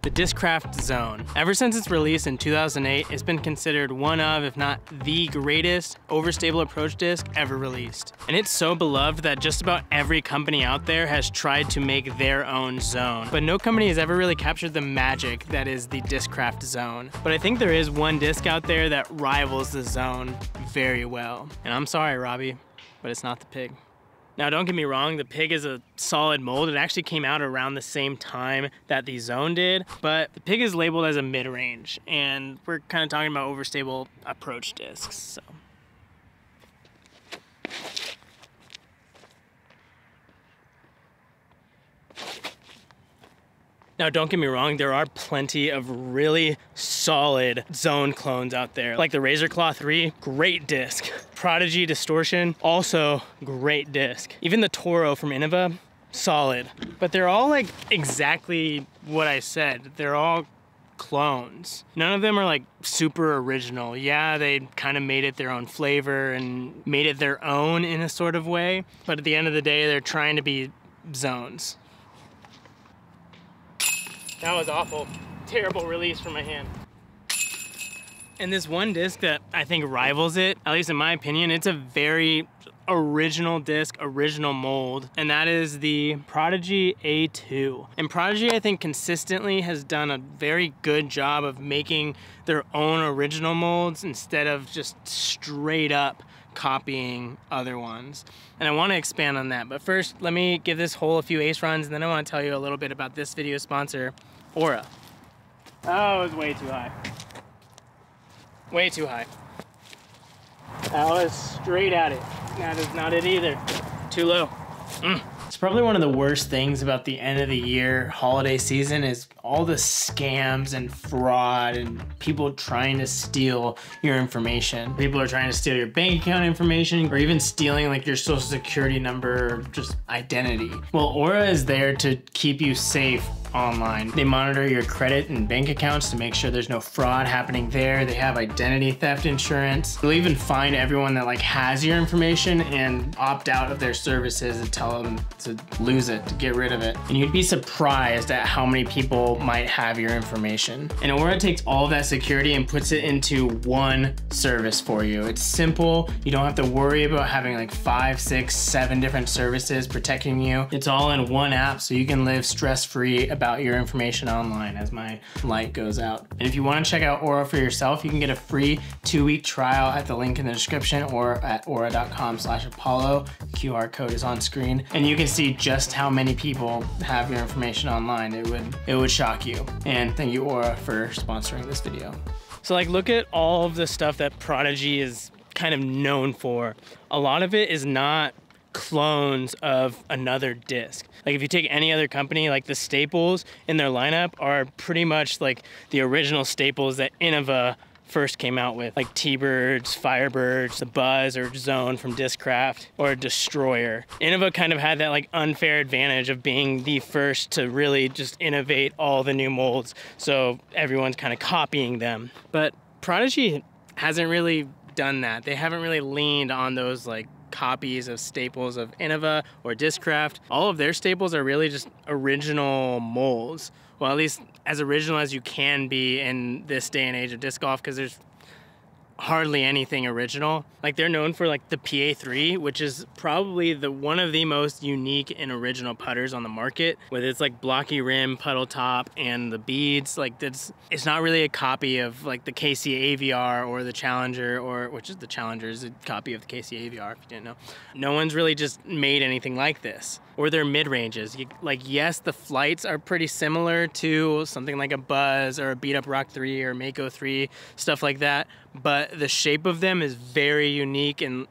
The Discraft Zone. Ever since its release in 2008, it's been considered one of, if not the greatest, overstable approach disc ever released. And it's so beloved that just about every company out there has tried to make their own zone. But no company has ever really captured the magic that is the Discraft Zone. But I think there is one disc out there that rivals the Zone very well. And I'm sorry, Robbie, but it's not the Pig. Now, don't get me wrong, the Pig is a solid mold. It actually came out around the same time that the Zone did, but the Pig is labeled as a mid-range, and we're kind of talking about overstable approach discs, so. Now, don't get me wrong, there are plenty of really solid Zone clones out there. Like the Razor Claw 3, great disc. Prodigy Distortion, also great disc. Even the Toro from Innova, solid. But they're all like exactly what I said. They're all clones. None of them are like super original. Yeah, they kind of made it their own flavor and made it their own in a sort of way. But at the end of the day, they're trying to be Zones. That was awful. Terrible release from my hand. And this one disc that I think rivals it, at least in my opinion, it's a very original disc, original mold, and that is the Prodigy A2. And Prodigy, I think, consistently has done a very good job of making their own original molds instead of just straight up copying other ones. And I want to expand on that, but first let me give this hole a few ace runs, and then I want to tell you a little bit about this video sponsor, Aura. Oh, it was way too high. Way too high. That was straight at it. That is not it either. Too low. It's probably one of the worst things about the end of the year holiday season is all the scams and fraud and people trying to steal your information. People are trying to steal your bank account information or even stealing like your social security number or just identity. Well, Aura is there to keep you safe online. They monitor your credit and bank accounts to make sure there's no fraud happening there. They have identity theft insurance. They'll even find everyone that like has your information and opt out of their services and tell them to lose it, to get rid of it. And you'd be surprised at how many people might have your information. And Aura takes all of that security and puts it into one service for you. It's simple. You don't have to worry about having like 5, 6, 7 different services protecting you. It's all in one app so you can live stress-free about your information online as my light goes out. And if you want to check out Aura for yourself, you can get a free 2-week trial at the link in the description or at aura.com/Apollo. The QR code is on screen. And you can see just how many people have your information online. It would shock you. And thank you, Aura, for sponsoring this video. So like, look at all of the stuff that Prodigy is kind of known for. A lot of it is not clones of another disc. Like if you take any other company, like the staples in their lineup are pretty much like the original staples that Innova first came out with, like T-Birds, Firebirds, the Buzz or Zone from Discraft, or Destroyer. Innova kind of had that like unfair advantage of being the first to really just innovate all the new molds, so everyone's kind of copying them. But Prodigy hasn't really done that. They haven't really leaned on those like copies of staples of Innova or Discraft. All of their staples are really just original molds. Well, at least as original as you can be in this day and age of disc golf, because there's hardly anything original. Like they're known for like the PA3, which is probably one of the most unique and original putters on the market, with its like blocky rim, puddle top, and the beads. Like it's not really a copy of like the KC AVR or the Challenger, or which is the Challenger is a copy of the KC AVR if you didn't know. No one's really just made anything like this. Or their mid-ranges. Like, yes, the flights are pretty similar to something like a Buzz or a Beat Up Rock 3 or Mako 3, stuff like that, but the shape of them is very unique, and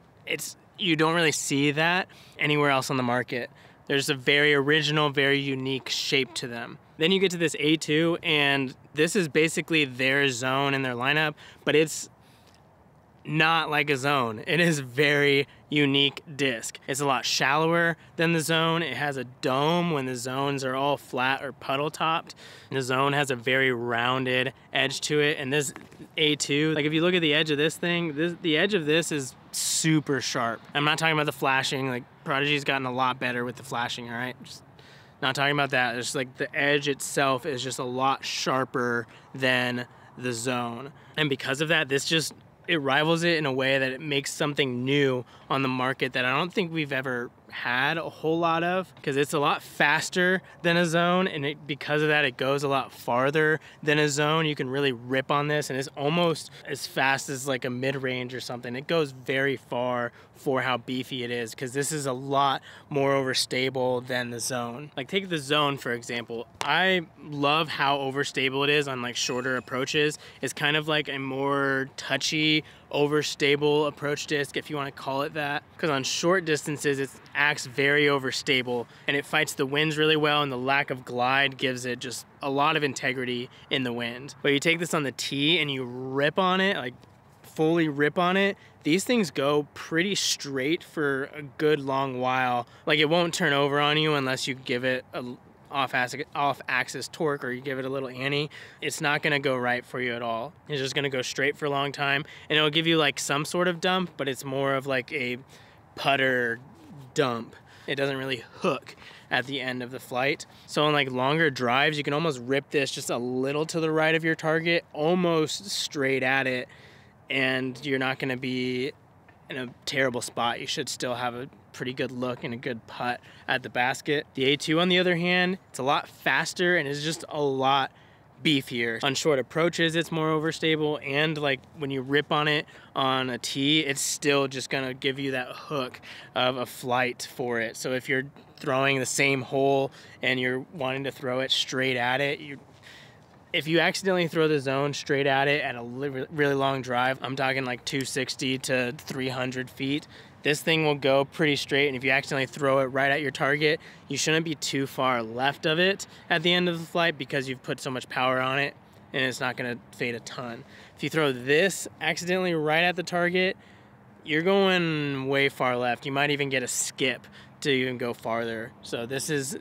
you don't really see that anywhere else on the market. There's a very original, very unique shape to them. Then you get to this A2, and this is basically their Zone in their lineup, but it's not like a Zone. It is very unique disc. It's a lot shallower than the Zone. It has a dome when the Zones are all flat or puddle topped. The Zone has a very rounded edge to it, and this A2, like if you look at the edge of this thing, the edge of this is super sharp. I'm not talking about the flashing. Like Prodigy's gotten a lot better with the flashing, all right? Just Not talking about that. It's like the edge itself is just a lot sharper than the Zone. And because of that, it rivals it in a way that it makes something new on the market that I don't think we've ever had a whole lot of, because it's a lot faster than a Zone, and because of that, it goes a lot farther than a Zone. You can really rip on this, and it's almost as fast as like a mid-range or something. It goes very far for how beefy it is, because this is a lot more overstable than the Zone. Like, take the Zone, for example. I love how overstable it is on like shorter approaches. It's kind of like a more touchy, overstable approach disc, if you want to call it that, because on short distances it acts very overstable and it fights the winds really well, and the lack of glide gives it just a lot of integrity in the wind. But you take this on the tee and you rip on it, like fully rip on it, these things go pretty straight for a good long while. Like, it won't turn over on you unless you give it a off-axis torque, or you give it a little ante. It's not gonna go right for you at all. It's just gonna go straight for a long time, and it'll give you like some sort of dump, but it's more of like a putter dump. It doesn't really hook at the end of the flight. So on like longer drives, you can almost rip this just a little to the right of your target, almost straight at it, and you're not gonna be in a terrible spot. You should still have a pretty good look and a good putt at the basket. The A2, on the other hand, it's a lot faster and is just a lot beefier. On short approaches, it's more overstable, and like when you rip on it on a tee, it's still just gonna give you that hook of a flight for it. So if you're throwing the same hole and you're wanting to throw it straight at it, if you accidentally throw the Zone straight at it at a really long drive, I'm talking like 260 to 300 feet, this thing will go pretty straight, and if you accidentally throw it right at your target, you shouldn't be too far left of it at the end of the flight, because you've put so much power on it and it's not gonna fade a ton. If you throw this accidentally right at the target, you're going way far left. You might even get a skip to even go farther. So this is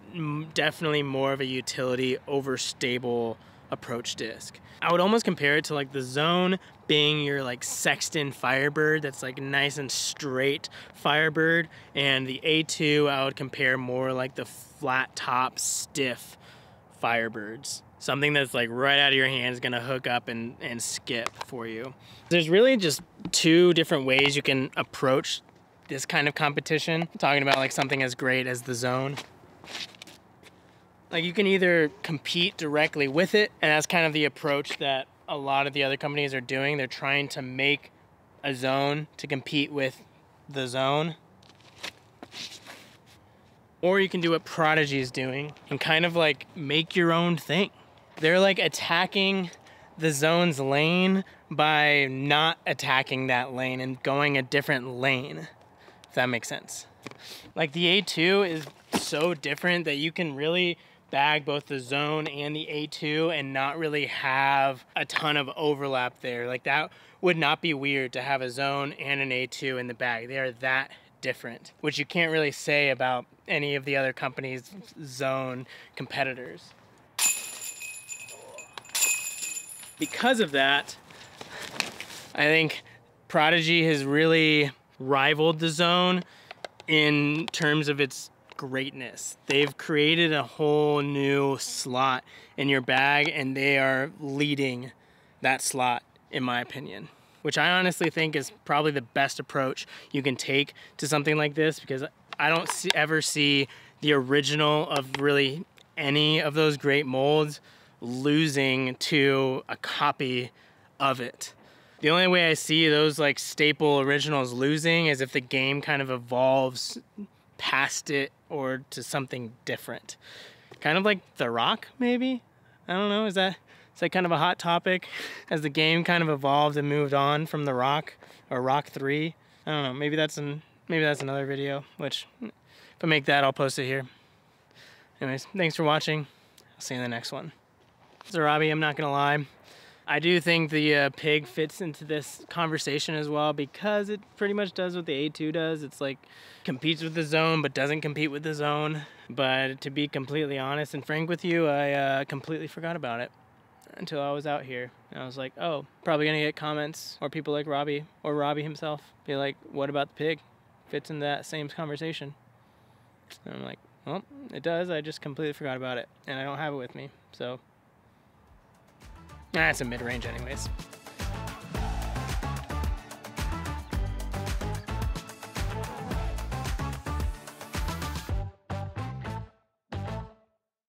definitely more of a utility, overstable approach disc. I would almost compare it to like the Zone being your like Sexton Firebird, that's like nice and straight Firebird, and the A2 I would compare more like the flat top stiff Firebirds. Something that's like right out of your hand is gonna hook up and skip for you. There's really just two different ways you can approach this kind of competition. I'm talking about like something as great as the Zone. Like, you can either compete directly with it, and that's kind of the approach that a lot of the other companies are doing. They're trying to make a Zone to compete with the Zone. Or you can do what Prodigy is doing and kind of like make your own thing. They're like attacking the Zone's lane by not attacking that lane and going a different lane, if that makes sense. Like, the A2 is so different that you can really bag both the Zone and the A2 and not really have a ton of overlap there. Like, that would not be weird to have a Zone and an A2 in the bag. They are that different, which you can't really say about any of the other companies' Zone competitors. Because of that, I think Prodigy has really rivaled the Zone in terms of its greatness. They've created a whole new slot in your bag, and they are leading that slot, in my opinion, which I honestly think is probably the best approach you can take to something like this, because I don't ever see the original of really any of those great molds losing to a copy of it. The only way I see those like staple originals losing is if the game kind of evolves past it or to something different. Kind of like The Rock, maybe? I don't know, is that kind of a hot topic? As the game kind of evolved and moved on from The Rock, or Rock 3? I don't know, maybe that's another video, which if I make that, I'll post it here. Anyways, thanks for watching. I'll see you in the next one. Zarabi, I'm not gonna lie, I do think the Pig fits into this conversation as well, because it pretty much does what the A2 does. It's like competes with the Zone but doesn't compete with the Zone. But to be completely honest and frank with you, I completely forgot about it until I was out here. And I was like, oh, probably gonna get comments, or people like Robbie, or Robbie himself, be like, what about the Pig? Fits in that same conversation. And I'm like, Well, it does. I just completely forgot about it, and I don't have it with me, so. That's a mid-range anyways.